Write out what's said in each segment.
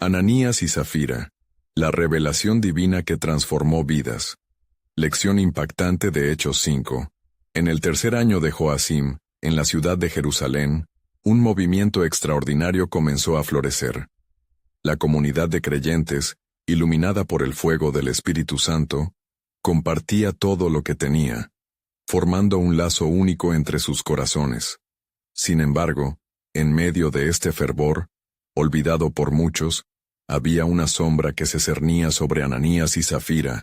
Ananías y Zafira. La revelación divina que transformó vidas. Lección impactante de Hechos 5. En el tercer año de Joacim, en la ciudad de Jerusalén, un movimiento extraordinario comenzó a florecer. La comunidad de creyentes, iluminada por el fuego del Espíritu Santo, compartía todo lo que tenía, formando un lazo único entre sus corazones. Sin embargo, en medio de este fervor, olvidado por muchos, había una sombra que se cernía sobre Ananías y Zafira,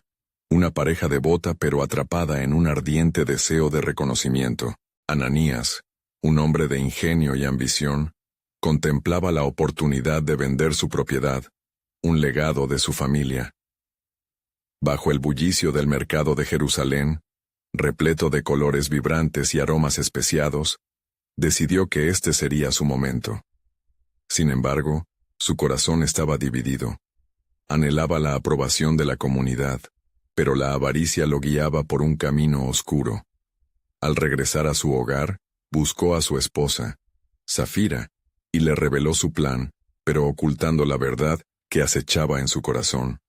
una pareja devota pero atrapada en un ardiente deseo de reconocimiento. Ananías, un hombre de ingenio y ambición, contemplaba la oportunidad de vender su propiedad, un legado de su familia. Bajo el bullicio del mercado de Jerusalén, repleto de colores vibrantes y aromas especiados, decidió que este sería su momento. Sin embargo, su corazón estaba dividido. Anhelaba la aprobación de la comunidad, pero la avaricia lo guiaba por un camino oscuro. Al regresar a su hogar, buscó a su esposa, Zafira, y le reveló su plan, pero ocultando la verdad que acechaba en su corazón.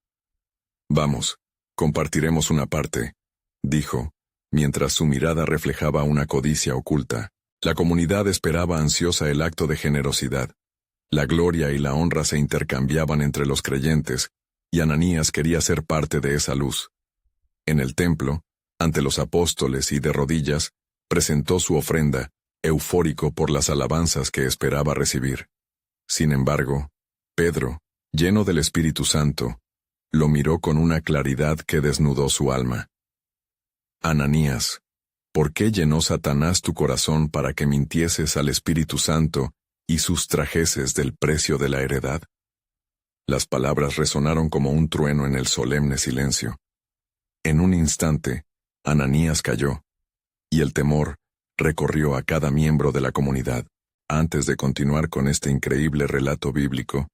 «Vamos, compartiremos una parte», dijo, mientras su mirada reflejaba una codicia oculta. La comunidad esperaba ansiosa el acto de generosidad. La gloria y la honra se intercambiaban entre los creyentes, y Ananías quería ser parte de esa luz. En el templo, ante los apóstoles y de rodillas, presentó su ofrenda, eufórico por las alabanzas que esperaba recibir. Sin embargo, Pedro, lleno del Espíritu Santo, lo miró con una claridad que desnudó su alma. «Ananías, ¿por qué llenó Satanás tu corazón para que mintieses al Espíritu Santo y sustrajeses del precio de la heredad?» Las palabras resonaron como un trueno en el solemne silencio. En un instante, Ananías cayó, y el temor recorrió a cada miembro de la comunidad. Antes de continuar con este increíble relato bíblico,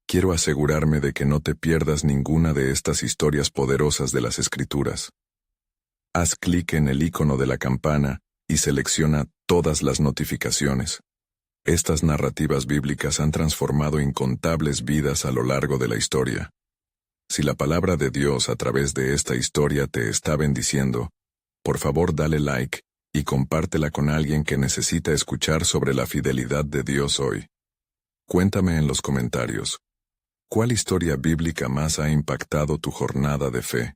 quiero asegurarme de que no te pierdas ninguna de estas historias poderosas de las Escrituras. Haz clic en el icono de la campana y selecciona todas las notificaciones. Estas narrativas bíblicas han transformado incontables vidas a lo largo de la historia. Si la palabra de Dios a través de esta historia te está bendiciendo, por favor dale like y compártela con alguien que necesita escuchar sobre la fidelidad de Dios hoy. Cuéntame en los comentarios, ¿cuál historia bíblica más ha impactado tu jornada de fe?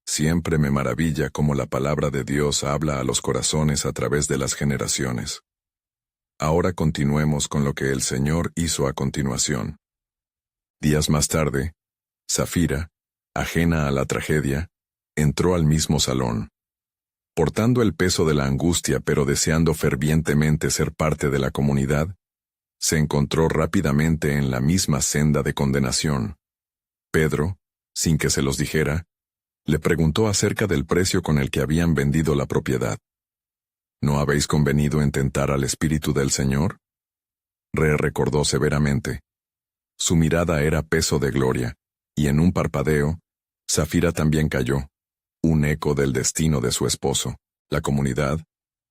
Siempre me maravilla cómo la palabra de Dios habla a los corazones a través de las generaciones. Ahora continuemos con lo que el Señor hizo a continuación. Días más tarde, Zafira, ajena a la tragedia, entró al mismo salón. Portando el peso de la angustia pero deseando fervientemente ser parte de la comunidad, se encontró rápidamente en la misma senda de condenación. Pedro, sin que se los dijera, le preguntó acerca del precio con el que habían vendido la propiedad. ¿No habéis convenido en tentar al Espíritu del Señor? Recordó severamente. Su mirada era peso de gloria, y en un parpadeo, Zafira también cayó, un eco del destino de su esposo. La comunidad,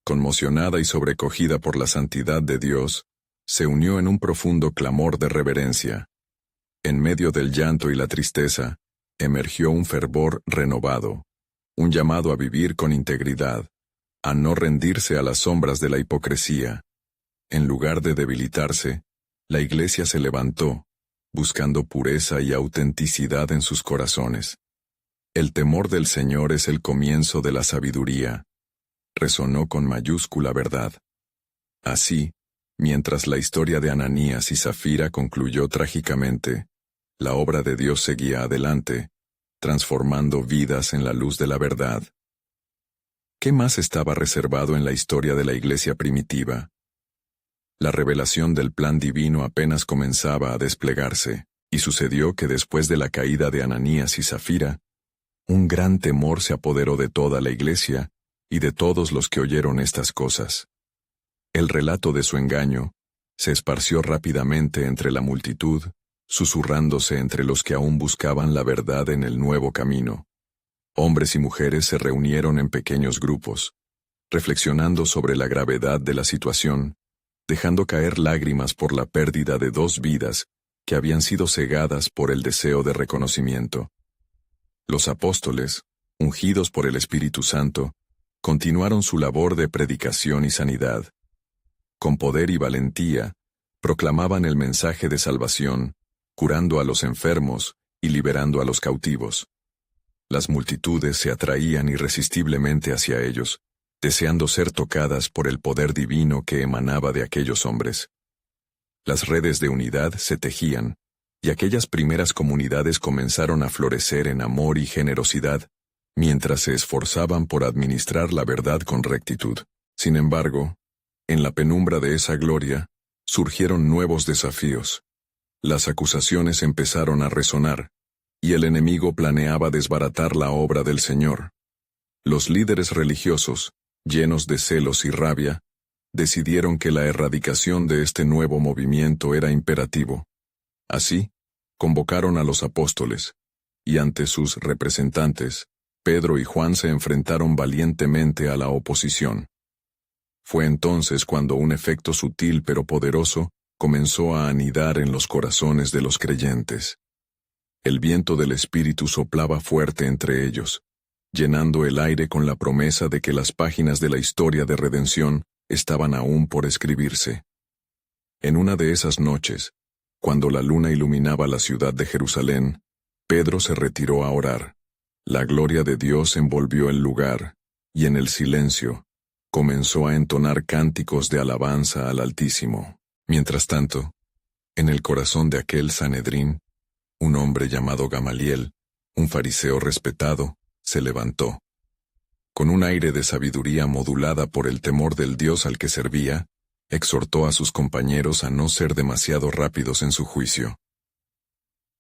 conmocionada y sobrecogida por la santidad de Dios, se unió en un profundo clamor de reverencia. En medio del llanto y la tristeza, emergió un fervor renovado, un llamado a vivir con integridad, a no rendirse a las sombras de la hipocresía. En lugar de debilitarse, la Iglesia se levantó, buscando pureza y autenticidad en sus corazones. El temor del Señor es el comienzo de la sabiduría, resonó con mayúscula verdad. Así, mientras la historia de Ananías y Zafira concluyó trágicamente, la obra de Dios seguía adelante, transformando vidas en la luz de la verdad. ¿Qué más estaba reservado en la historia de la Iglesia primitiva? La revelación del plan divino apenas comenzaba a desplegarse, y sucedió que después de la caída de Ananías y Zafira, un gran temor se apoderó de toda la Iglesia y de todos los que oyeron estas cosas. El relato de su engaño se esparció rápidamente entre la multitud, susurrándose entre los que aún buscaban la verdad en el nuevo camino. Hombres y mujeres se reunieron en pequeños grupos, reflexionando sobre la gravedad de la situación, dejando caer lágrimas por la pérdida de 2 vidas que habían sido cegadas por el deseo de reconocimiento. Los apóstoles, ungidos por el Espíritu Santo, continuaron su labor de predicación y sanidad. Con poder y valentía, proclamaban el mensaje de salvación, curando a los enfermos y liberando a los cautivos. Las multitudes se atraían irresistiblemente hacia ellos, deseando ser tocadas por el poder divino que emanaba de aquellos hombres. Las redes de unidad se tejían, y aquellas primeras comunidades comenzaron a florecer en amor y generosidad, mientras se esforzaban por administrar la verdad con rectitud. Sin embargo, en la penumbra de esa gloria, surgieron nuevos desafíos. Las acusaciones empezaron a resonar, y el enemigo planeaba desbaratar la obra del Señor. Los líderes religiosos, llenos de celos y rabia, decidieron que la erradicación de este nuevo movimiento era imperativo. Así, convocaron a los apóstoles, y ante sus representantes, Pedro y Juan se enfrentaron valientemente a la oposición. Fue entonces cuando un efecto sutil pero poderoso comenzó a anidar en los corazones de los creyentes. El viento del Espíritu soplaba fuerte entre ellos, llenando el aire con la promesa de que las páginas de la historia de redención estaban aún por escribirse. En una de esas noches, cuando la luna iluminaba la ciudad de Jerusalén, Pedro se retiró a orar. La gloria de Dios envolvió el lugar, y en el silencio, comenzó a entonar cánticos de alabanza al Altísimo. Mientras tanto, en el corazón de aquel Sanedrín, un hombre llamado Gamaliel, un fariseo respetado, se levantó. Con un aire de sabiduría modulada por el temor del Dios al que servía, exhortó a sus compañeros a no ser demasiado rápidos en su juicio.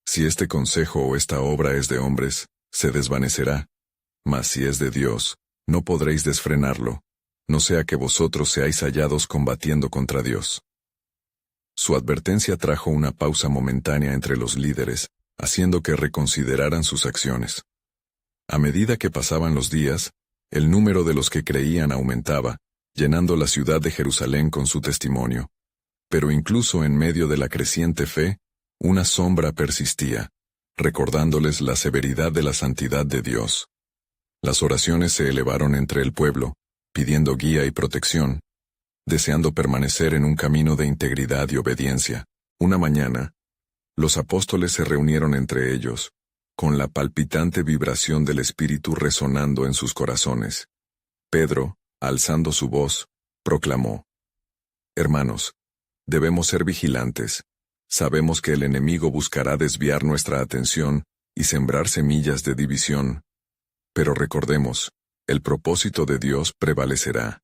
Si este consejo o esta obra es de hombres, se desvanecerá, mas si es de Dios, no podréis desfrenarlo, no sea que vosotros seáis hallados combatiendo contra Dios. Su advertencia trajo una pausa momentánea entre los líderes, haciendo que reconsideraran sus acciones. A medida que pasaban los días, el número de los que creían aumentaba, llenando la ciudad de Jerusalén con su testimonio. Pero incluso en medio de la creciente fe, una sombra persistía, recordándoles la severidad de la santidad de Dios. Las oraciones se elevaron entre el pueblo, pidiendo guía y protección, deseando permanecer en un camino de integridad y obediencia. Una mañana, los apóstoles se reunieron entre ellos, con la palpitante vibración del Espíritu resonando en sus corazones. Pedro, alzando su voz, proclamó: «Hermanos, debemos ser vigilantes. Sabemos que el enemigo buscará desviar nuestra atención y sembrar semillas de división. Pero recordemos, el propósito de Dios prevalecerá».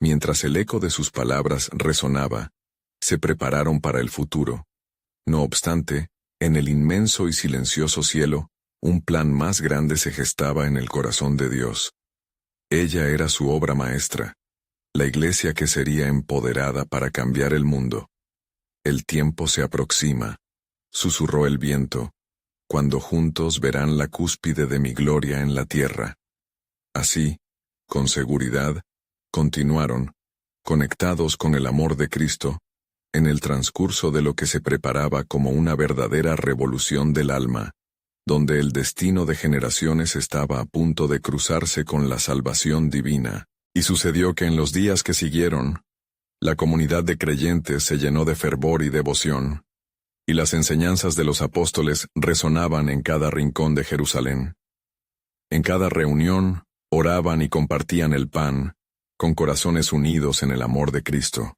Mientras el eco de sus palabras resonaba, se prepararon para el futuro. No obstante, en el inmenso y silencioso cielo, un plan más grande se gestaba en el corazón de Dios. Ella era su obra maestra, la iglesia que sería empoderada para cambiar el mundo. «El tiempo se aproxima», susurró el viento, «cuando juntos verán la cúspide de mi gloria en la tierra». Así, con seguridad, continuaron, conectados con el amor de Cristo, en el transcurso de lo que se preparaba como una verdadera revolución del alma, donde el destino de generaciones estaba a punto de cruzarse con la salvación divina. Y sucedió que en los días que siguieron, la comunidad de creyentes se llenó de fervor y devoción, y las enseñanzas de los apóstoles resonaban en cada rincón de Jerusalén. En cada reunión, oraban y compartían el pan, con corazones unidos en el amor de Cristo.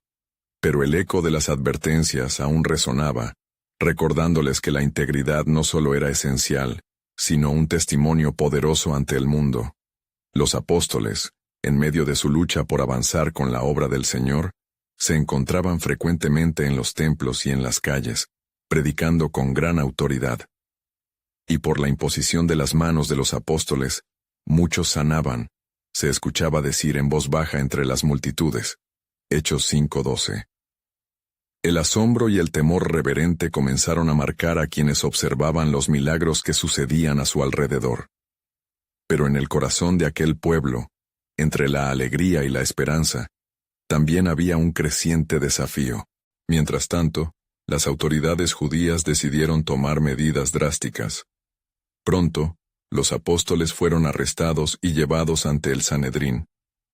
Pero el eco de las advertencias aún resonaba, recordándoles que la integridad no solo era esencial, sino un testimonio poderoso ante el mundo. Los apóstoles, en medio de su lucha por avanzar con la obra del Señor, se encontraban frecuentemente en los templos y en las calles, predicando con gran autoridad. Y por la imposición de las manos de los apóstoles, muchos sanaban, se escuchaba decir en voz baja entre las multitudes. Hechos 5:12. El asombro y el temor reverente comenzaron a marcar a quienes observaban los milagros que sucedían a su alrededor. Pero en el corazón de aquel pueblo, entre la alegría y la esperanza, también había un creciente desafío. Mientras tanto, las autoridades judías decidieron tomar medidas drásticas. Pronto, los apóstoles fueron arrestados y llevados ante el Sanedrín,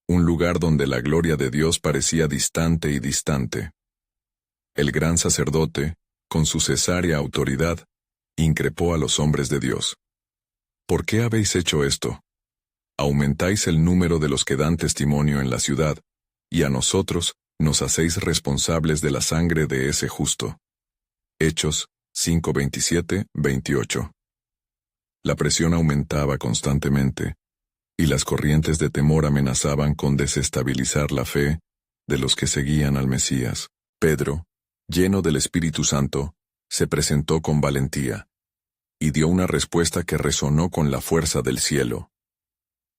un lugar donde la gloria de Dios parecía distante y distante. El gran sacerdote, con su cesárea autoridad, increpó a los hombres de Dios. ¿Por qué habéis hecho esto? Aumentáis el número de los que dan testimonio en la ciudad, y a nosotros nos hacéis responsables de la sangre de ese justo. Hechos 5:27-28. La presión aumentaba constantemente, y las corrientes de temor amenazaban con desestabilizar la fe de los que seguían al Mesías. Pedro, lleno del Espíritu Santo, se presentó con valentía, y dio una respuesta que resonó con la fuerza del cielo.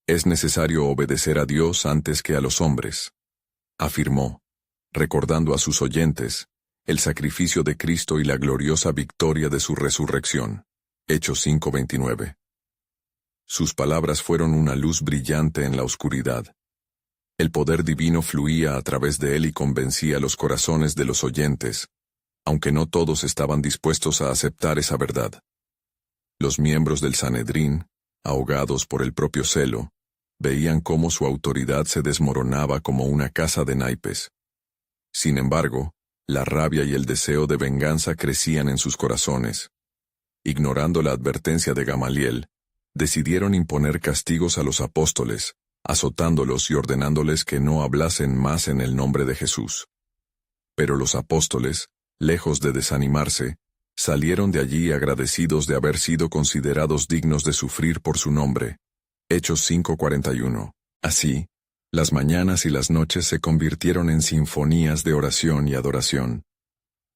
Es necesario obedecer a Dios antes que a los hombres, afirmó, recordando a sus oyentes el sacrificio de Cristo y la gloriosa victoria de su resurrección. Hechos 5:29. Sus palabras fueron una luz brillante en la oscuridad. El poder divino fluía a través de él y convencía los corazones de los oyentes, aunque no todos estaban dispuestos a aceptar esa verdad. Los miembros del Sanedrín, ahogados por el propio celo, veían cómo su autoridad se desmoronaba como una casa de naipes. Sin embargo, la rabia y el deseo de venganza crecían en sus corazones. Ignorando la advertencia de Gamaliel, decidieron imponer castigos a los apóstoles, azotándolos y ordenándoles que no hablasen más en el nombre de Jesús. Pero los apóstoles, lejos de desanimarse, salieron de allí agradecidos de haber sido considerados dignos de sufrir por su nombre. Hechos 5:41. Así, las mañanas y las noches se convirtieron en sinfonías de oración y adoración.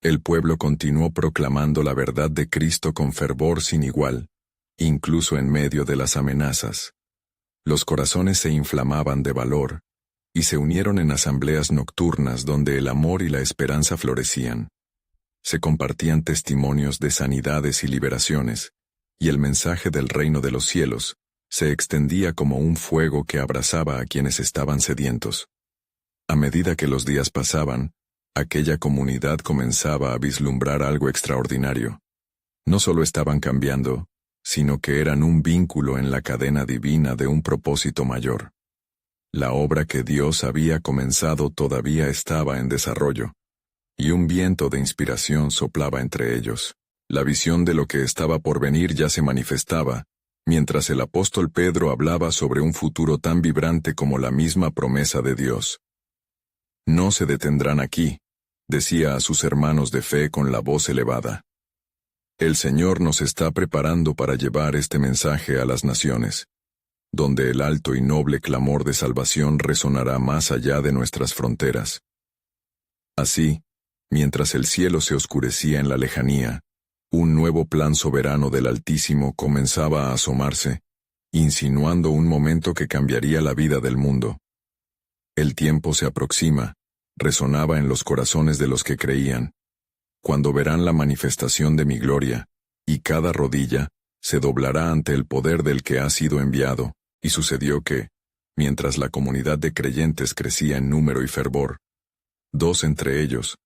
El pueblo continuó proclamando la verdad de Cristo con fervor sin igual, incluso en medio de las amenazas. Los corazones se inflamaban de valor, y se unieron en asambleas nocturnas donde el amor y la esperanza florecían. Se compartían testimonios de sanidades y liberaciones, y el mensaje del reino de los cielos se extendía como un fuego que abrazaba a quienes estaban sedientos. A medida que los días pasaban, aquella comunidad comenzaba a vislumbrar algo extraordinario. No solo estaban cambiando, sino que eran un vínculo en la cadena divina de un propósito mayor. La obra que Dios había comenzado todavía estaba en desarrollo, y un viento de inspiración soplaba entre ellos. La visión de lo que estaba por venir ya se manifestaba, mientras el apóstol Pedro hablaba sobre un futuro tan vibrante como la misma promesa de Dios. No se detendrán aquí, decía a sus hermanos de fe con la voz elevada. El Señor nos está preparando para llevar este mensaje a las naciones, donde el alto y noble clamor de salvación resonará más allá de nuestras fronteras. Así, mientras el cielo se oscurecía en la lejanía, un nuevo plan soberano del Altísimo comenzaba a asomarse, insinuando un momento que cambiaría la vida del mundo. El tiempo se aproxima, resonaba en los corazones de los que creían, cuando verán la manifestación de mi gloria, y cada rodilla se doblará ante el poder del que ha sido enviado. Y sucedió que, mientras la comunidad de creyentes crecía en número y fervor, dos entre ellos,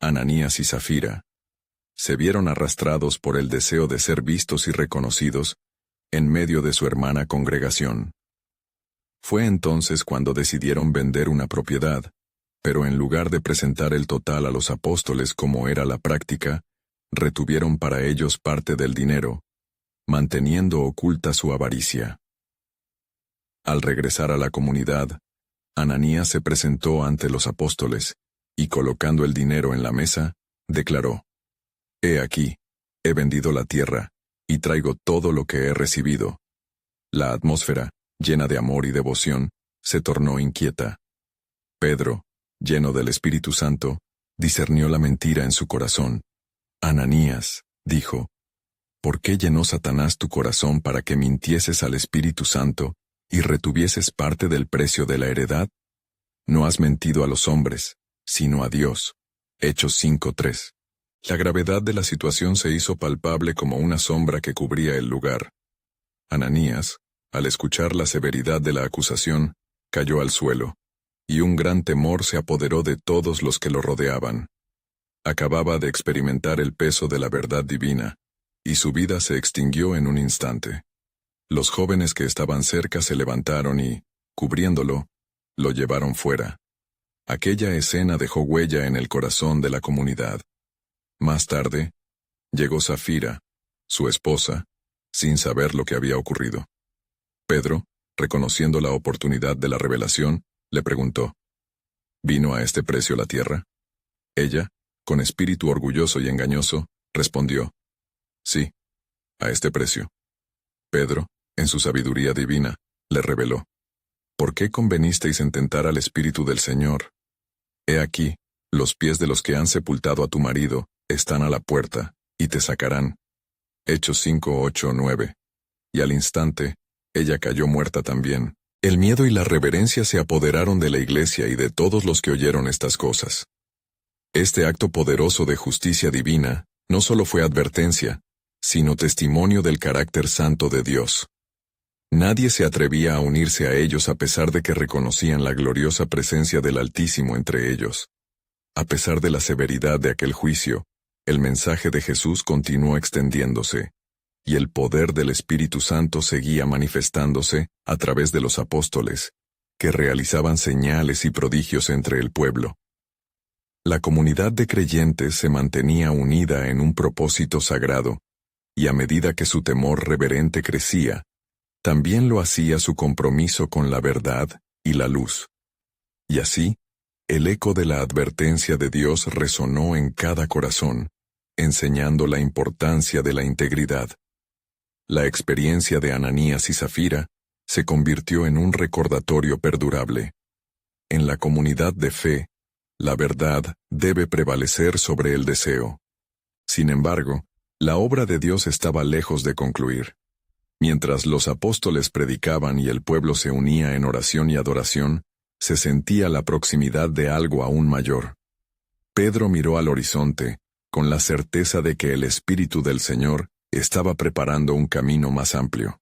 Ananías y Zafira, se vieron arrastrados por el deseo de ser vistos y reconocidos en medio de su hermana congregación. Fue entonces cuando decidieron vender una propiedad, pero en lugar de presentar el total a los apóstoles como era la práctica, retuvieron para ellos parte del dinero, manteniendo oculta su avaricia. Al regresar a la comunidad, Ananías se presentó ante los apóstoles, y colocando el dinero en la mesa, declaró: «He aquí, he vendido la tierra, y traigo todo lo que he recibido». La atmósfera, llena de amor y devoción, se tornó inquieta. Pedro, lleno del Espíritu Santo, discernió la mentira en su corazón. «Ananías», dijo, «¿por qué llenó Satanás tu corazón para que mintieses al Espíritu Santo y retuvieses parte del precio de la heredad? No has mentido a los hombres, sino a Dios». Hechos 5:3. La gravedad de la situación se hizo palpable como una sombra que cubría el lugar. Ananías, al escuchar la severidad de la acusación, cayó al suelo, y un gran temor se apoderó de todos los que lo rodeaban. Acababa de experimentar el peso de la verdad divina, y su vida se extinguió en un instante. Los jóvenes que estaban cerca se levantaron y, cubriéndolo, lo llevaron fuera. Aquella escena dejó huella en el corazón de la comunidad. Más tarde, llegó Safira, su esposa, sin saber lo que había ocurrido. Pedro, reconociendo la oportunidad de la revelación, le preguntó, ¿vino a este precio la tierra? Ella, con espíritu orgulloso y engañoso, respondió, sí, a este precio. Pedro, en su sabiduría divina, le reveló, ¿por qué convenisteis en tentar al Espíritu del Señor? He aquí, los pies de los que han sepultado a tu marido están a la puerta, y te sacarán. Hechos 5, 8, 9. Y al instante, ella cayó muerta también. El miedo y la reverencia se apoderaron de la iglesia y de todos los que oyeron estas cosas. Este acto poderoso de justicia divina no solo fue advertencia, sino testimonio del carácter santo de Dios. Nadie se atrevía a unirse a ellos a pesar de que reconocían la gloriosa presencia del Altísimo entre ellos. A pesar de la severidad de aquel juicio, el mensaje de Jesús continuó extendiéndose, y el poder del Espíritu Santo seguía manifestándose a través de los apóstoles, que realizaban señales y prodigios entre el pueblo. La comunidad de creyentes se mantenía unida en un propósito sagrado, y a medida que su temor reverente crecía, también lo hacía su compromiso con la verdad y la luz. Y así, el eco de la advertencia de Dios resonó en cada corazón, enseñando la importancia de la integridad. La experiencia de Ananías y Safira se convirtió en un recordatorio perdurable. En la comunidad de fe, la verdad debe prevalecer sobre el deseo. Sin embargo, la obra de Dios estaba lejos de concluir. Mientras los apóstoles predicaban y el pueblo se unía en oración y adoración, se sentía la proximidad de algo aún mayor. Pedro miró al horizonte, con la certeza de que el Espíritu del Señor estaba preparando un camino más amplio.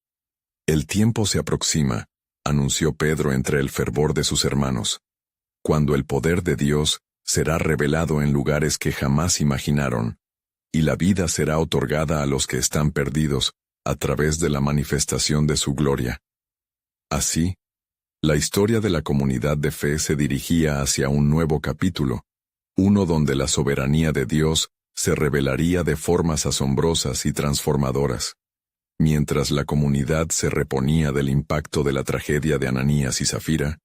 El tiempo se aproxima, anunció Pedro entre el fervor de sus hermanos, cuando el poder de Dios será revelado en lugares que jamás imaginaron, y la vida será otorgada a los que están perdidos, a través de la manifestación de su gloria. Así, la historia de la comunidad de fe se dirigía hacia un nuevo capítulo, uno donde la soberanía de Dios se revelaría de formas asombrosas y transformadoras. Mientras la comunidad se reponía del impacto de la tragedia de Ananías y Safira,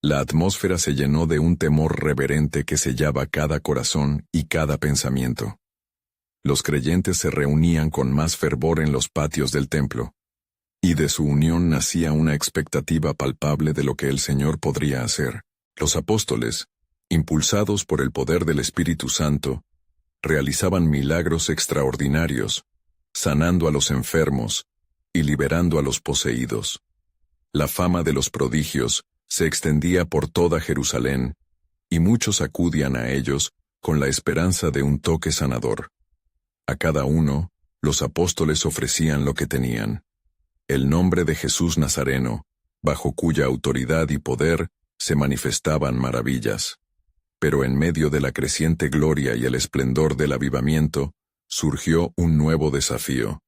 la atmósfera se llenó de un temor reverente que sellaba cada corazón y cada pensamiento. Los creyentes se reunían con más fervor en los patios del templo, y de su unión nacía una expectativa palpable de lo que el Señor podría hacer. Los apóstoles, impulsados por el poder del Espíritu Santo, realizaban milagros extraordinarios, sanando a los enfermos y liberando a los poseídos. La fama de los prodigios se extendía por toda Jerusalén, y muchos acudían a ellos con la esperanza de un toque sanador. A cada uno, los apóstoles ofrecían lo que tenían: el nombre de Jesús Nazareno, bajo cuya autoridad y poder se manifestaban maravillas. Pero en medio de la creciente gloria y el esplendor del avivamiento, surgió un nuevo desafío.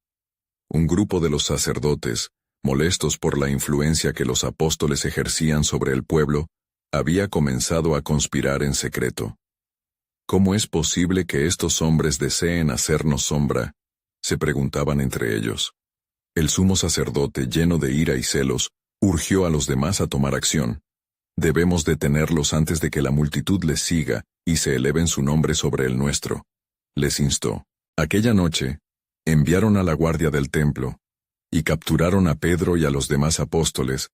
Un grupo de los sacerdotes, molestos por la influencia que los apóstoles ejercían sobre el pueblo, había comenzado a conspirar en secreto. ¿Cómo es posible que estos hombres deseen hacernos sombra?, se preguntaban entre ellos. El sumo sacerdote, lleno de ira y celos, urgió a los demás a tomar acción. Debemos detenerlos antes de que la multitud les siga y se eleven su nombre sobre el nuestro, les instó. Aquella noche, enviaron a la guardia del templo, y capturaron a Pedro y a los demás apóstoles,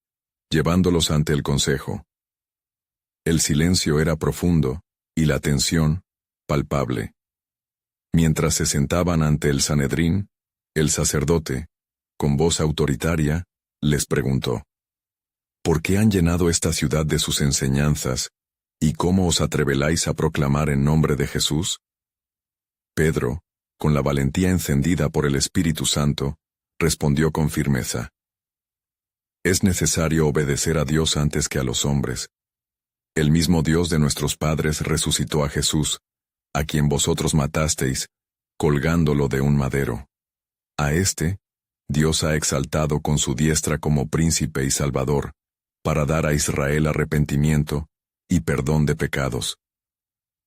llevándolos ante el consejo. El silencio era profundo, y la tensión, palpable. Mientras se sentaban ante el Sanedrín, el sacerdote, con voz autoritaria, les preguntó: ¿por qué han llenado esta ciudad de sus enseñanzas, y cómo os atreveláis a proclamar en nombre de Jesús? Pedro, con la valentía encendida por el Espíritu Santo, respondió con firmeza: es necesario obedecer a Dios antes que a los hombres. El mismo Dios de nuestros padres resucitó a Jesús, a quien vosotros matasteis, colgándolo de un madero. A éste, Dios ha exaltado con su diestra como príncipe y salvador, para dar a Israel arrepentimiento y perdón de pecados.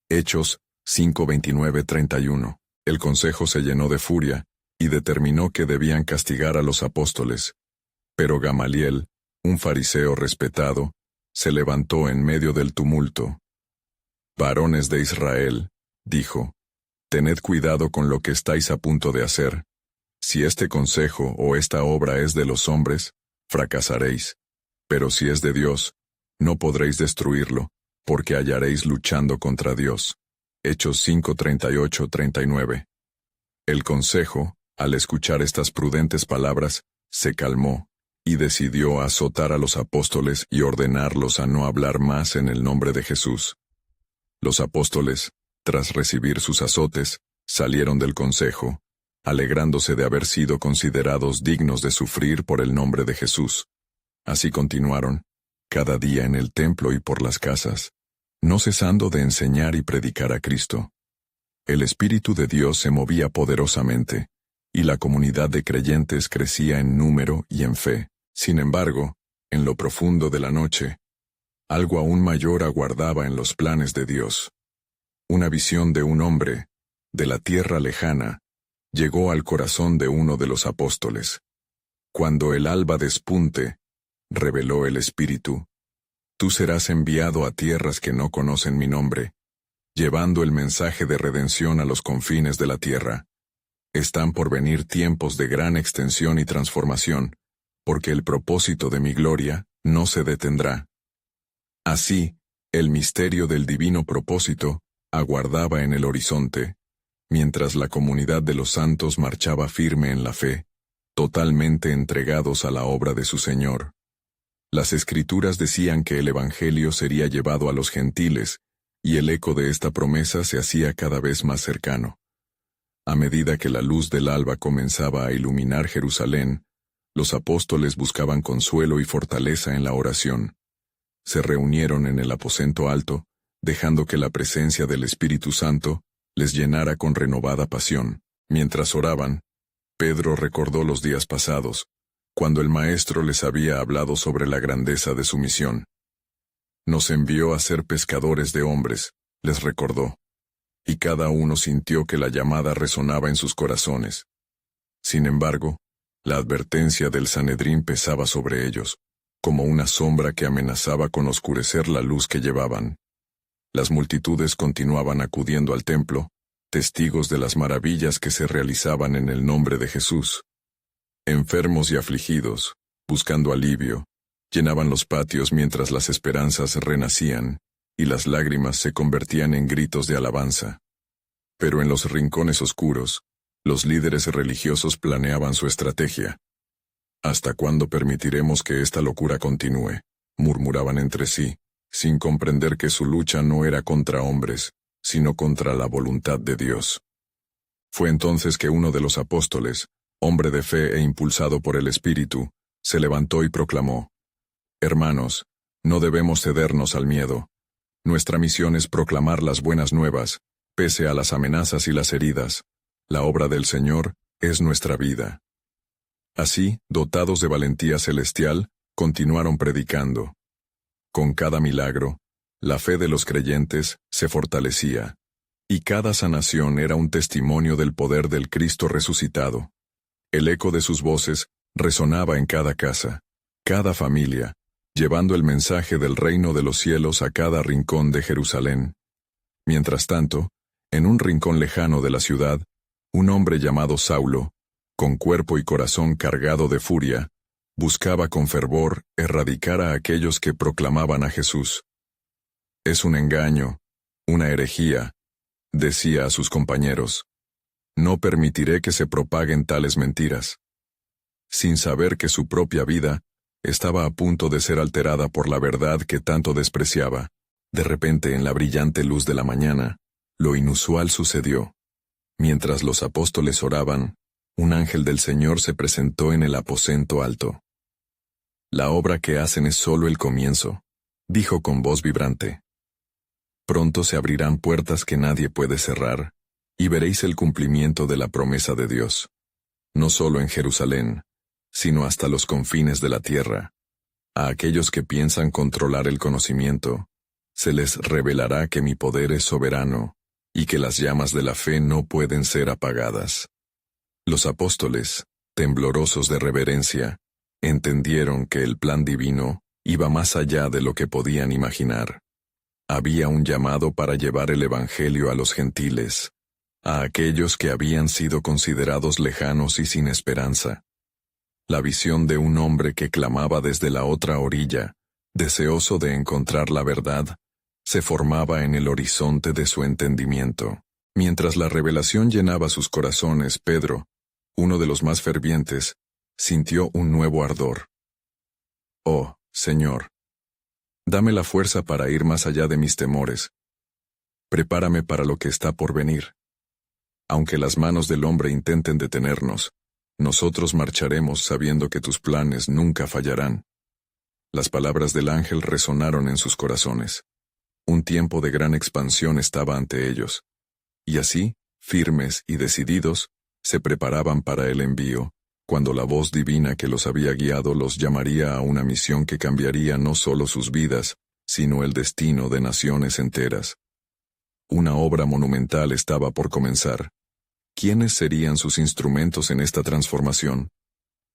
Hechos 5:29-31. El consejo se llenó de furia, y determinó que debían castigar a los apóstoles. Pero Gamaliel, un fariseo respetado, se levantó en medio del tumulto. «Varones de Israel», dijo, «tened cuidado con lo que estáis a punto de hacer. Si este consejo o esta obra es de los hombres, fracasaréis. Pero si es de Dios, no podréis destruirlo, porque hallaréis luchando contra Dios». Hechos 5:38-39. El consejo, al escuchar estas prudentes palabras, se calmó, y decidió azotar a los apóstoles y ordenarlos a no hablar más en el nombre de Jesús. Los apóstoles, tras recibir sus azotes, salieron del consejo, alegrándose de haber sido considerados dignos de sufrir por el nombre de Jesús. Así continuaron, cada día en el templo y por las casas, no cesando de enseñar y predicar a Cristo. El Espíritu de Dios se movía poderosamente, y la comunidad de creyentes crecía en número y en fe. Sin embargo, en lo profundo de la noche, algo aún mayor aguardaba en los planes de Dios. Una visión de un hombre, de la tierra lejana, llegó al corazón de uno de los apóstoles. Cuando el alba despunte, reveló el Espíritu, tú serás enviado a tierras que no conocen mi nombre, llevando el mensaje de redención a los confines de la tierra. Están por venir tiempos de gran extensión y transformación, porque el propósito de mi gloria no se detendrá. Así, el misterio del divino propósito aguardaba en el horizonte, mientras la comunidad de los santos marchaba firme en la fe, totalmente entregados a la obra de su Señor. Las Escrituras decían que el Evangelio sería llevado a los gentiles, y el eco de esta promesa se hacía cada vez más cercano. A medida que la luz del alba comenzaba a iluminar Jerusalén, los apóstoles buscaban consuelo y fortaleza en la oración. Se reunieron en el aposento alto, dejando que la presencia del Espíritu Santo les llenara con renovada pasión. Mientras oraban, Pedro recordó los días pasados, cuando el Maestro les había hablado sobre la grandeza de su misión. Nos envió a ser pescadores de hombres, les recordó, y cada uno sintió que la llamada resonaba en sus corazones. Sin embargo, la advertencia del Sanedrín pesaba sobre ellos, como una sombra que amenazaba con oscurecer la luz que llevaban. Las multitudes continuaban acudiendo al templo, testigos de las maravillas que se realizaban en el nombre de Jesús. Enfermos y afligidos, buscando alivio, llenaban los patios mientras las esperanzas renacían, y las lágrimas se convertían en gritos de alabanza. Pero en los rincones oscuros, los líderes religiosos planeaban su estrategia. «¿Hasta cuándo permitiremos que esta locura continúe?», murmuraban entre sí, sin comprender que su lucha no era contra hombres, sino contra la voluntad de Dios. Fue entonces que uno de los apóstoles, hombre de fe e impulsado por el Espíritu, se levantó y proclamó: «Hermanos, no debemos cedernos al miedo. Nuestra misión es proclamar las buenas nuevas, pese a las amenazas y las heridas. La obra del Señor es nuestra vida». Así, dotados de valentía celestial, continuaron predicando. Con cada milagro, la fe de los creyentes se fortalecía, y cada sanación era un testimonio del poder del Cristo resucitado. El eco de sus voces resonaba en cada casa, cada familia, llevando el mensaje del reino de los cielos a cada rincón de Jerusalén. Mientras tanto, en un rincón lejano de la ciudad, un hombre llamado Saulo, con cuerpo y corazón cargado de furia, buscaba con fervor erradicar a aquellos que proclamaban a Jesús. «Es un engaño, una herejía», decía a sus compañeros. «No permitiré que se propaguen tales mentiras». Sin saber que su propia vida estaba a punto de ser alterada por la verdad que tanto despreciaba, de repente en la brillante luz de la mañana, lo inusual sucedió. Mientras los apóstoles oraban, un ángel del Señor se presentó en el aposento alto. «La obra que hacen es solo el comienzo», dijo con voz vibrante. Pronto se abrirán puertas que nadie puede cerrar, y veréis el cumplimiento de la promesa de Dios. No solo en Jerusalén, sino hasta los confines de la tierra. A aquellos que piensan controlar el conocimiento, se les revelará que mi poder es soberano, y que las llamas de la fe no pueden ser apagadas. Los apóstoles, temblorosos de reverencia, entendieron que el plan divino iba más allá de lo que podían imaginar. Había un llamado para llevar el Evangelio a los gentiles, a aquellos que habían sido considerados lejanos y sin esperanza. La visión de un hombre que clamaba desde la otra orilla, deseoso de encontrar la verdad, se formaba en el horizonte de su entendimiento. Mientras la revelación llenaba sus corazones, Pedro, uno de los más fervientes, sintió un nuevo ardor. «Oh, Señor, dame la fuerza para ir más allá de mis temores. Prepárame para lo que está por venir. Aunque las manos del hombre intenten detenernos, nosotros marcharemos sabiendo que tus planes nunca fallarán». Las palabras del ángel resonaron en sus corazones. Un tiempo de gran expansión estaba ante ellos. Y así, firmes y decididos, se preparaban para el envío, cuando la voz divina que los había guiado los llamaría a una misión que cambiaría no solo sus vidas, sino el destino de naciones enteras. Una obra monumental estaba por comenzar. ¿Quiénes serían sus instrumentos en esta transformación?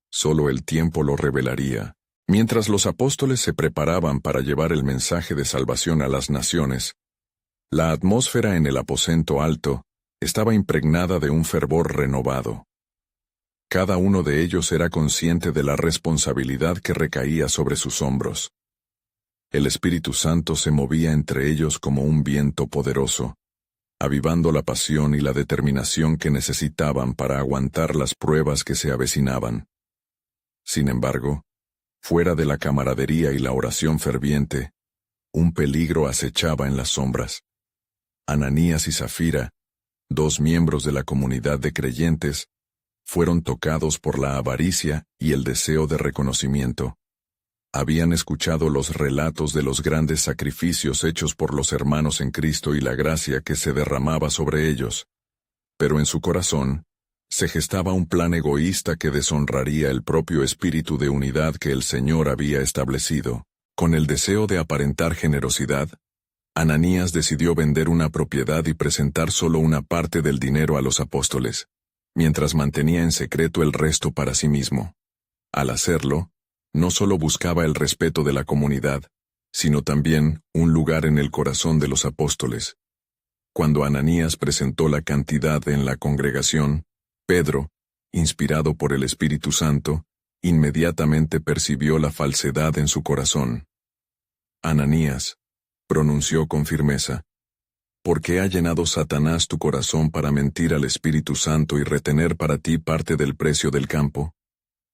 Solo el tiempo lo revelaría. Mientras los apóstoles se preparaban para llevar el mensaje de salvación a las naciones, la atmósfera en el aposento alto estaba impregnada de un fervor renovado. Cada uno de ellos era consciente de la responsabilidad que recaía sobre sus hombros. El Espíritu Santo se movía entre ellos como un viento poderoso, avivando la pasión y la determinación que necesitaban para aguantar las pruebas que se avecinaban. Sin embargo, fuera de la camaradería y la oración ferviente, un peligro acechaba en las sombras. Ananías y Zafira, dos miembros de la comunidad de creyentes, fueron tocados por la avaricia y el deseo de reconocimiento. Habían escuchado los relatos de los grandes sacrificios hechos por los hermanos en Cristo y la gracia que se derramaba sobre ellos, pero en su corazón se gestaba un plan egoísta que deshonraría el propio espíritu de unidad que el Señor había establecido. Con el deseo de aparentar generosidad, Ananías decidió vender una propiedad y presentar solo una parte del dinero a los apóstoles, mientras mantenía en secreto el resto para sí mismo. Al hacerlo, no solo buscaba el respeto de la comunidad, sino también un lugar en el corazón de los apóstoles. Cuando Ananías presentó la cantidad en la congregación, Pedro, inspirado por el Espíritu Santo, inmediatamente percibió la falsedad en su corazón. «Ananías», pronunció con firmeza, «¿por qué ha llenado Satanás tu corazón para mentir al Espíritu Santo y retener para ti parte del precio del campo?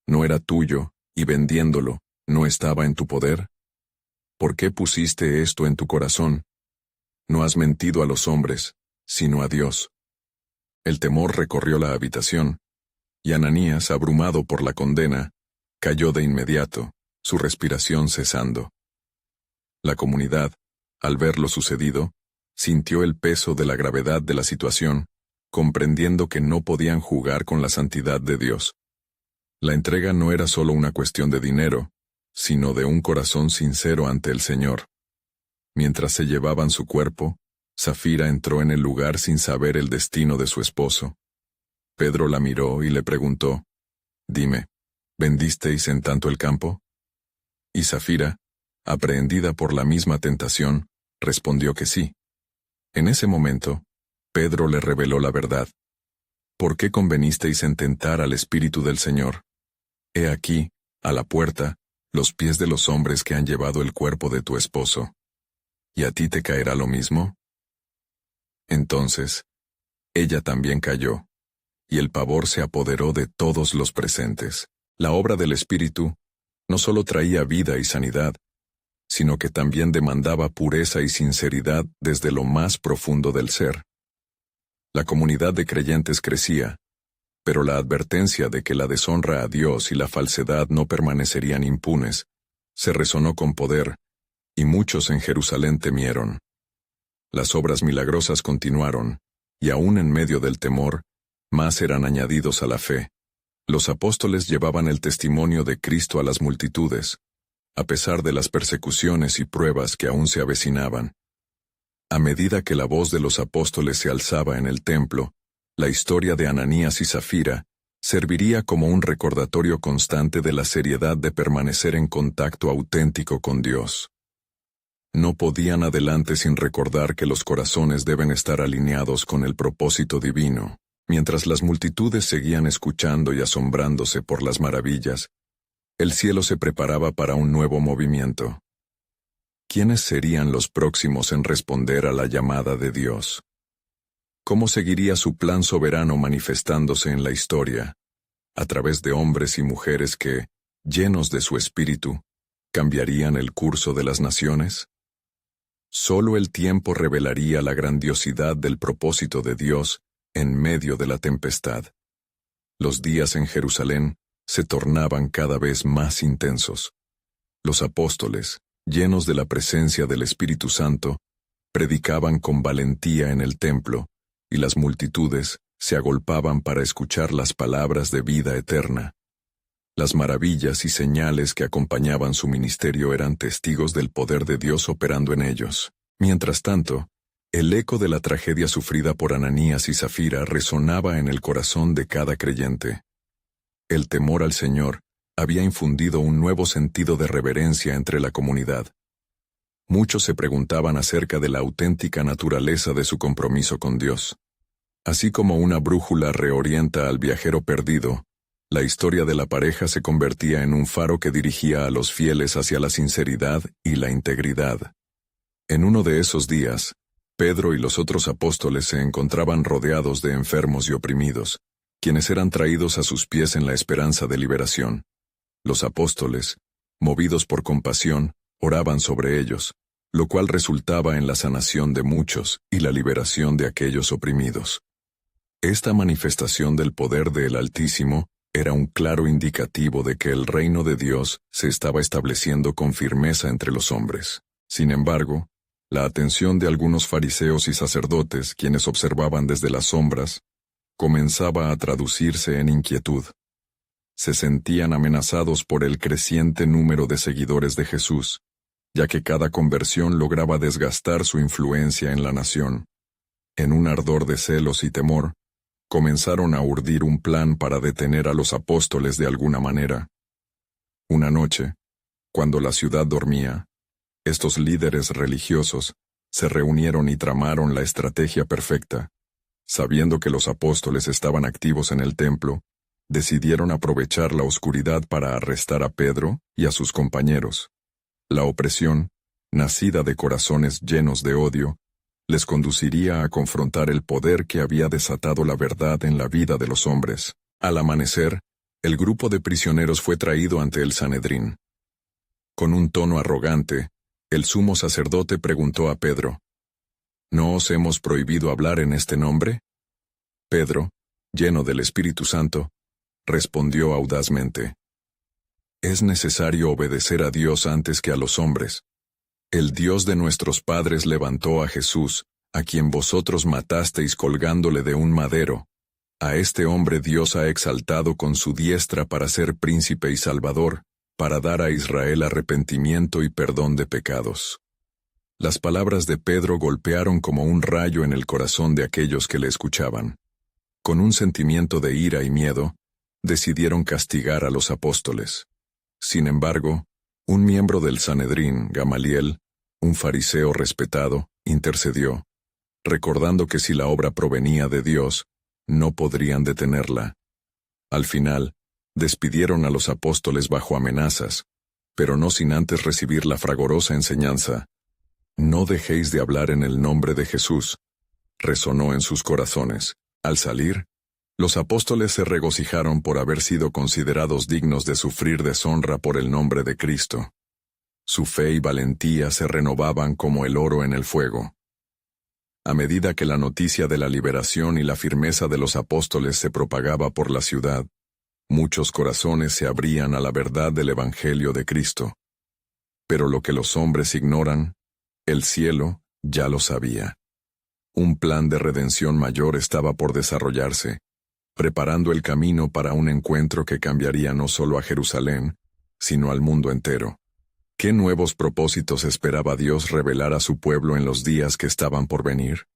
¿No era tuyo, y vendiéndolo, no estaba en tu poder? ¿Por qué pusiste esto en tu corazón? No has mentido a los hombres, sino a Dios». El temor recorrió la habitación, y Ananías, abrumado por la condena, cayó de inmediato, su respiración cesando. La comunidad, al ver lo sucedido, sintió el peso de la gravedad de la situación, comprendiendo que no podían jugar con la santidad de Dios. La entrega no era solo una cuestión de dinero, sino de un corazón sincero ante el Señor. Mientras se llevaban su cuerpo, Zafira entró en el lugar sin saber el destino de su esposo. Pedro la miró y le preguntó, «Dime, ¿vendisteis en tanto el campo?» Y Zafira, aprehendida por la misma tentación, respondió que sí. En ese momento, Pedro le reveló la verdad. «¿Por qué convenisteis en tentar al Espíritu del Señor? He aquí, a la puerta, los pies de los hombres que han llevado el cuerpo de tu esposo. ¿Y a ti te caerá lo mismo?» Entonces, ella también cayó, y el pavor se apoderó de todos los presentes. La obra del Espíritu no solo traía vida y sanidad, sino que también demandaba pureza y sinceridad desde lo más profundo del ser. La comunidad de creyentes crecía, pero la advertencia de que la deshonra a Dios y la falsedad no permanecerían impunes, se resonó con poder, y muchos en Jerusalén temieron. Las obras milagrosas continuaron, y aún en medio del temor, más eran añadidos a la fe. Los apóstoles llevaban el testimonio de Cristo a las multitudes, a pesar de las persecuciones y pruebas que aún se avecinaban. A medida que la voz de los apóstoles se alzaba en el templo, la historia de Ananías y Zafira serviría como un recordatorio constante de la seriedad de permanecer en contacto auténtico con Dios. No podían adelante sin recordar que los corazones deben estar alineados con el propósito divino. Mientras las multitudes seguían escuchando y asombrándose por las maravillas, el cielo se preparaba para un nuevo movimiento. ¿Quiénes serían los próximos en responder a la llamada de Dios? ¿Cómo seguiría su plan soberano manifestándose en la historia, a través de hombres y mujeres que, llenos de su espíritu, cambiarían el curso de las naciones? Solo el tiempo revelaría la grandiosidad del propósito de Dios en medio de la tempestad. Los días en Jerusalén se tornaban cada vez más intensos. Los apóstoles, llenos de la presencia del Espíritu Santo, predicaban con valentía en el templo, y las multitudes se agolpaban para escuchar las palabras de vida eterna. Las maravillas y señales que acompañaban su ministerio eran testigos del poder de Dios operando en ellos. Mientras tanto, el eco de la tragedia sufrida por Ananías y Zafira resonaba en el corazón de cada creyente. El temor al Señor había infundido un nuevo sentido de reverencia entre la comunidad. Muchos se preguntaban acerca de la auténtica naturaleza de su compromiso con Dios. Así como una brújula reorienta al viajero perdido, la historia de la pareja se convertía en un faro que dirigía a los fieles hacia la sinceridad y la integridad. En uno de esos días, Pedro y los otros apóstoles se encontraban rodeados de enfermos y oprimidos, quienes eran traídos a sus pies en la esperanza de liberación. Los apóstoles, movidos por compasión, oraban sobre ellos, lo cual resultaba en la sanación de muchos y la liberación de aquellos oprimidos. Esta manifestación del poder del Altísimo era un claro indicativo de que el reino de Dios se estaba estableciendo con firmeza entre los hombres. Sin embargo, la atención de algunos fariseos y sacerdotes, quienes observaban desde las sombras, comenzaba a traducirse en inquietud. Se sentían amenazados por el creciente número de seguidores de Jesús, ya que cada conversión lograba desgastar su influencia en la nación. En un ardor de celos y temor, comenzaron a urdir un plan para detener a los apóstoles de alguna manera. Una noche, cuando la ciudad dormía, estos líderes religiosos se reunieron y tramaron la estrategia perfecta. Sabiendo que los apóstoles estaban activos en el templo, decidieron aprovechar la oscuridad para arrestar a Pedro y a sus compañeros. La opresión, nacida de corazones llenos de odio, les conduciría a confrontar el poder que había desatado la verdad en la vida de los hombres. Al amanecer, el grupo de prisioneros fue traído ante el Sanedrín. Con un tono arrogante, el sumo sacerdote preguntó a Pedro: ¿No os hemos prohibido hablar en este nombre? Pedro, lleno del Espíritu Santo, respondió audazmente: Es necesario obedecer a Dios antes que a los hombres. El Dios de nuestros padres levantó a Jesús, a quien vosotros matasteis colgándole de un madero. A este hombre Dios ha exaltado con su diestra para ser príncipe y salvador, para dar a Israel arrepentimiento y perdón de pecados. Las palabras de Pedro golpearon como un rayo en el corazón de aquellos que le escuchaban. Con un sentimiento de ira y miedo, decidieron castigar a los apóstoles. Sin embargo, un miembro del Sanedrín, Gamaliel, un fariseo respetado, intercedió, recordando que si la obra provenía de Dios, no podrían detenerla. Al final, despidieron a los apóstoles bajo amenazas, pero no sin antes recibir la fragorosa enseñanza: No dejéis de hablar en el nombre de Jesús. Resonó en sus corazones. Al salir, los apóstoles se regocijaron por haber sido considerados dignos de sufrir deshonra por el nombre de Cristo. Su fe y valentía se renovaban como el oro en el fuego. A medida que la noticia de la liberación y la firmeza de los apóstoles se propagaba por la ciudad, muchos corazones se abrían a la verdad del Evangelio de Cristo. Pero lo que los hombres ignoran, el cielo, Ya lo sabía. Un plan de redención mayor estaba por desarrollarse, preparando el camino para un encuentro que cambiaría no solo a Jerusalén, sino al mundo entero. ¿Qué nuevos propósitos esperaba Dios revelar a su pueblo en los días que estaban por venir?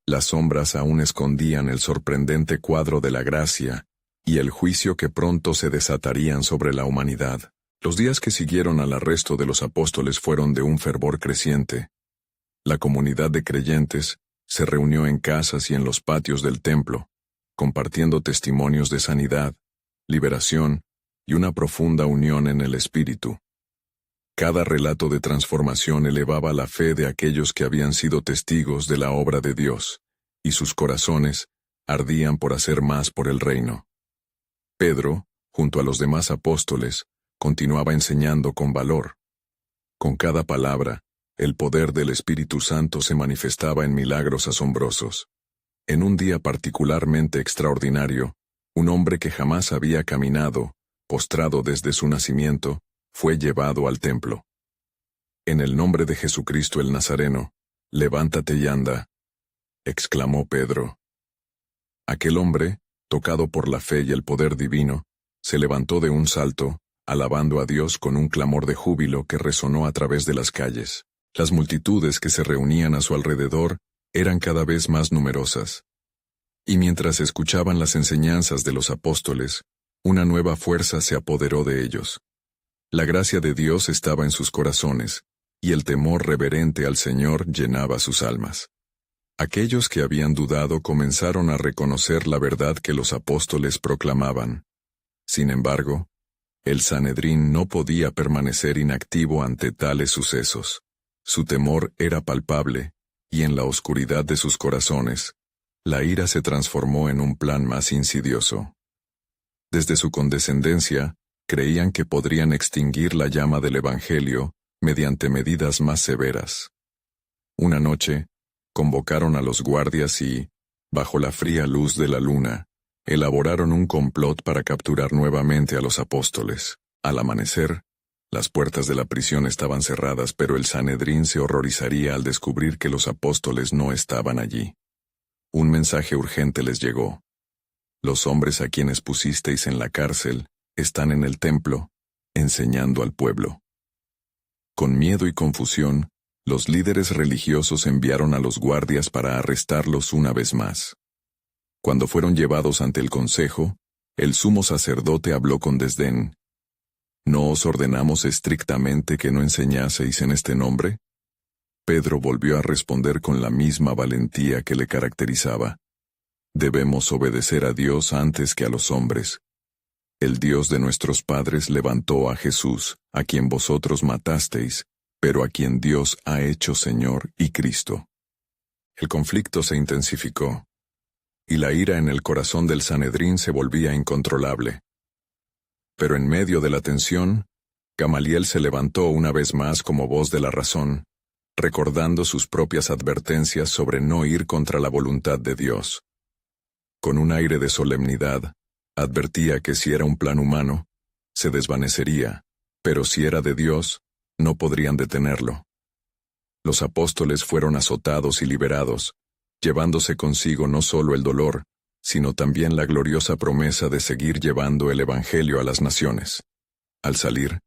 Las sombras aún escondían el sorprendente cuadro de la gracia y el juicio que pronto se desatarían sobre la humanidad. Los días que siguieron al arresto de los apóstoles fueron de un fervor creciente. La comunidad de creyentes se reunió en casas y en los patios del templo, compartiendo testimonios de sanidad, liberación y una profunda unión en el espíritu. Cada relato de transformación elevaba la fe de aquellos que habían sido testigos de la obra de Dios, y sus corazones ardían por hacer más por el reino. Pedro, junto a los demás apóstoles, continuaba enseñando con valor. Con cada palabra, el poder del Espíritu Santo se manifestaba en milagros asombrosos. En un día particularmente extraordinario, un hombre que jamás había caminado, postrado desde su nacimiento, fue llevado al templo. «En el nombre de Jesucristo el Nazareno, levántate y anda», exclamó Pedro. Aquel hombre, tocado por la fe y el poder divino, se levantó de un salto, alabando a Dios con un clamor de júbilo que resonó a través de las calles. Las multitudes que se reunían a su alrededor eran cada vez más numerosas. Y mientras escuchaban las enseñanzas de los apóstoles, una nueva fuerza se apoderó de ellos. La gracia de Dios estaba en sus corazones, y el temor reverente al Señor llenaba sus almas. Aquellos que habían dudado comenzaron a reconocer la verdad que los apóstoles proclamaban. Sin embargo, el Sanedrín no podía permanecer inactivo ante tales sucesos. Su temor era palpable, y en la oscuridad de sus corazones, la ira se transformó en un plan más insidioso. Desde su condescendencia, creían que podrían extinguir la llama del Evangelio mediante medidas más severas. Una noche, convocaron a los guardias y, bajo la fría luz de la luna, elaboraron un complot para capturar nuevamente a los apóstoles. Al amanecer, las puertas de la prisión estaban cerradas, pero el Sanedrín se horrorizaría al descubrir que los apóstoles no estaban allí. Un mensaje urgente les llegó. Los hombres a quienes pusisteis en la cárcel están en el templo, enseñando al pueblo. Con miedo y confusión, los líderes religiosos enviaron a los guardias para arrestarlos una vez más. Cuando fueron llevados ante el consejo, el sumo sacerdote habló con desdén. ¿No os ordenamos estrictamente que no enseñaseis en este nombre? Pedro volvió a responder con la misma valentía que le caracterizaba. Debemos obedecer a Dios antes que a los hombres. El Dios de nuestros padres levantó a Jesús, a quien vosotros matasteis, pero a quien Dios ha hecho Señor y Cristo. El conflicto se intensificó, y la ira en el corazón del Sanedrín se volvía incontrolable. Pero en medio de la tensión, Gamaliel se levantó una vez más como voz de la razón, recordando sus propias advertencias sobre no ir contra la voluntad de Dios. Con un aire de solemnidad, advertía que si era un plan humano, se desvanecería, pero si era de Dios, no podrían detenerlo. Los apóstoles fueron azotados y liberados, llevándose consigo no solo el dolor, sino también la gloriosa promesa de seguir llevando el Evangelio a las naciones. Al salir,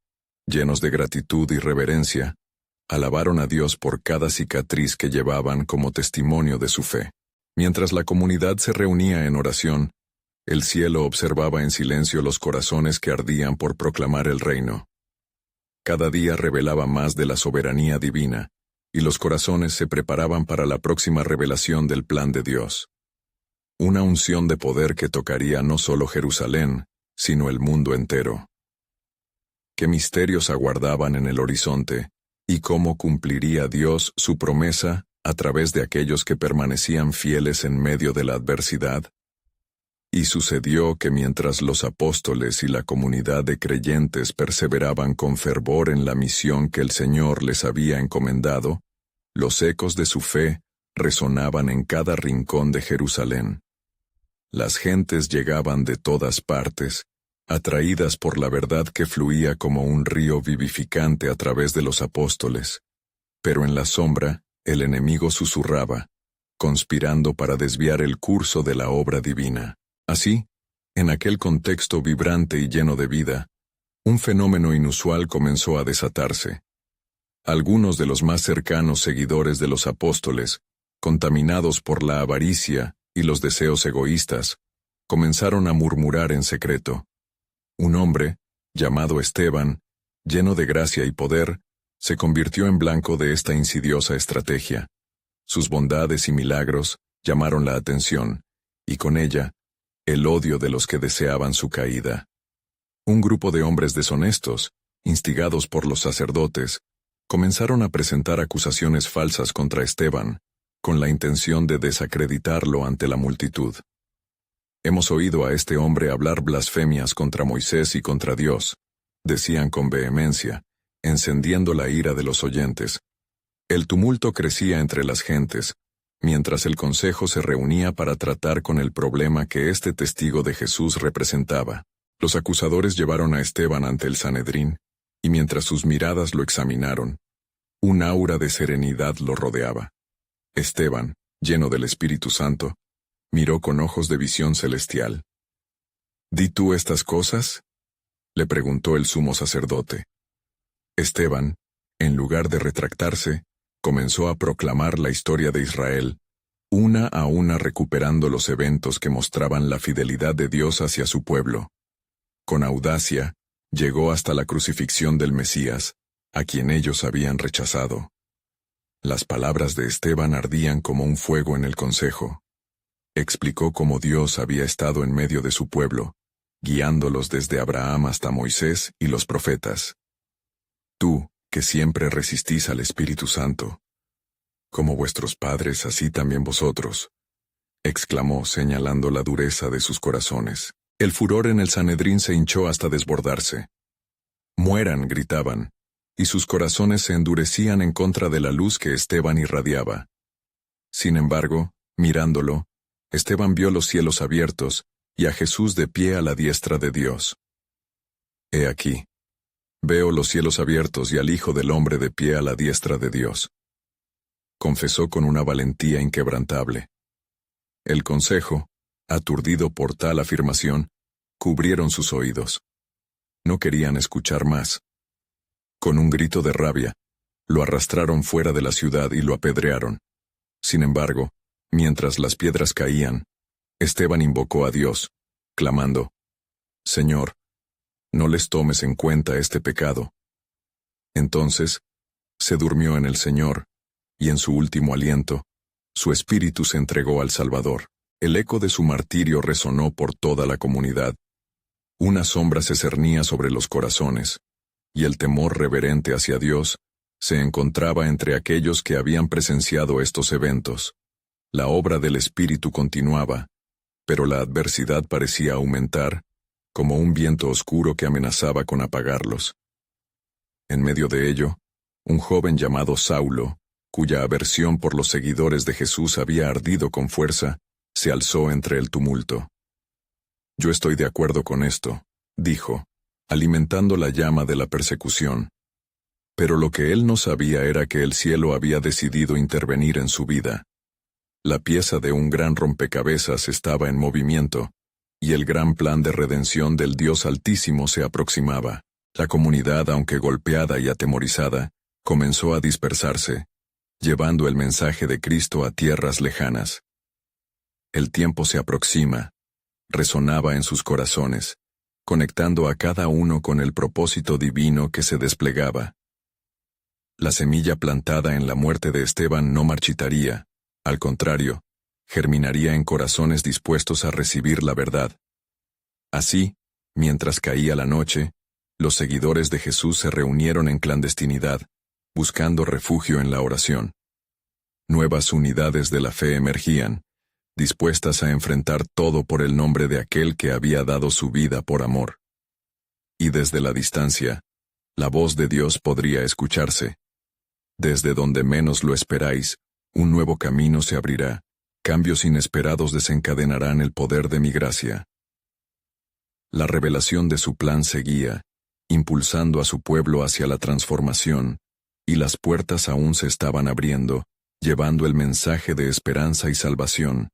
llenos de gratitud y reverencia, alabaron a Dios por cada cicatriz que llevaban como testimonio de su fe. Mientras la comunidad se reunía en oración, el cielo observaba en silencio los corazones que ardían por proclamar el reino. Cada día revelaba más de la soberanía divina, y los corazones se preparaban para la próxima revelación del plan de Dios. Una unción de poder que tocaría no solo Jerusalén, sino el mundo entero. Qué misterios aguardaban en el horizonte, y cómo cumpliría Dios su promesa a través de aquellos que permanecían fieles en medio de la adversidad. Y sucedió que mientras los apóstoles y la comunidad de creyentes perseveraban con fervor en la misión que el Señor les había encomendado, los ecos de su fe resonaban en cada rincón de Jerusalén. Las gentes llegaban de todas partes, atraídas por la verdad que fluía como un río vivificante a través de los apóstoles, pero en la sombra El enemigo susurraba, conspirando para desviar el curso de la obra divina. Así, en aquel contexto vibrante y lleno de vida, un fenómeno inusual comenzó a desatarse. Algunos de los más cercanos seguidores de los apóstoles, contaminados por la avaricia y los deseos egoístas, comenzaron a murmurar en secreto. Un hombre, llamado Esteban, lleno de gracia y poder, se convirtió en blanco de esta insidiosa estrategia. Sus bondades y milagros llamaron la atención, y con ella, el odio de los que deseaban su caída. Un grupo de hombres deshonestos, instigados por los sacerdotes, comenzaron a presentar acusaciones falsas contra Esteban, con la intención de desacreditarlo ante la multitud. Hemos oído a este hombre hablar blasfemias contra Moisés y contra Dios, decían con vehemencia, encendiendo la ira de los oyentes. El tumulto crecía entre las gentes, mientras el consejo se reunía para tratar con el problema que este testigo de Jesús representaba. Los acusadores llevaron a Esteban ante el Sanedrín, y mientras sus miradas lo examinaron, un aura de serenidad lo rodeaba. Esteban, lleno del Espíritu Santo, miró con ojos de visión celestial. ¿Di tú estas cosas?, le preguntó el sumo sacerdote. Esteban, en lugar de retractarse, comenzó a proclamar la historia de Israel, una a una recuperando los eventos que mostraban la fidelidad de Dios hacia su pueblo. Con audacia, llegó hasta la crucifixión del Mesías, a quien ellos habían rechazado. Las palabras de Esteban ardían como un fuego en el consejo. Explicó cómo Dios había estado en medio de su pueblo, guiándolos desde Abraham hasta Moisés y los profetas. Tú, que siempre resistís al Espíritu Santo, como vuestros padres, así también vosotros, exclamó señalando la dureza de sus corazones. El furor en el Sanedrín se hinchó hasta desbordarse. Mueran, gritaban, y sus corazones se endurecían en contra de la luz que Esteban irradiaba. Sin embargo, mirándolo, Esteban vio los cielos abiertos y a Jesús de pie a la diestra de Dios. He aquí, veo los cielos abiertos y al Hijo del Hombre de pie a la diestra de Dios. Confesó con una valentía inquebrantable. El consejo, aturdido por tal afirmación, cubrieron sus oídos. No querían escuchar más. Con un grito de rabia, lo arrastraron fuera de la ciudad y lo apedrearon. Sin embargo, mientras las piedras caían, Esteban invocó a Dios, clamando, «Señor, no les tomes en cuenta este pecado». Entonces, se durmió en el Señor, y en su último aliento, su espíritu se entregó al Salvador. El eco de su martirio resonó por toda la comunidad. Una sombra se cernía sobre los corazones, y el temor reverente hacia Dios se encontraba entre aquellos que habían presenciado estos eventos. La obra del Espíritu continuaba, pero la adversidad parecía aumentar, como un viento oscuro que amenazaba con apagarlos. En medio de ello, un joven llamado Saulo, cuya aversión por los seguidores de Jesús había ardido con fuerza, se alzó entre el tumulto. «Yo estoy de acuerdo con esto», dijo, alimentando la llama de la persecución. Pero lo que él no sabía era que el cielo había decidido intervenir en su vida. La pieza de un gran rompecabezas estaba en movimiento, y el gran plan de redención del Dios Altísimo se aproximaba. La comunidad, aunque golpeada y atemorizada, comenzó a dispersarse, llevando el mensaje de Cristo a tierras lejanas. El tiempo se aproxima, resonaba en sus corazones, conectando a cada uno con el propósito divino que se desplegaba. La semilla plantada en la muerte de Esteban no marchitaría, al contrario, germinaría en corazones dispuestos a recibir la verdad. Así, mientras caía la noche, los seguidores de Jesús se reunieron en clandestinidad, buscando refugio en la oración. Nuevas unidades de la fe emergían, dispuestas a enfrentar todo por el nombre de aquel que había dado su vida por amor. Y desde la distancia, la voz de Dios podría escucharse. Desde donde menos lo esperáis, un nuevo camino se abrirá, cambios inesperados desencadenarán el poder de mi gracia. La revelación de su plan seguía, impulsando a su pueblo hacia la transformación, y las puertas aún se estaban abriendo, llevando el mensaje de esperanza y salvación,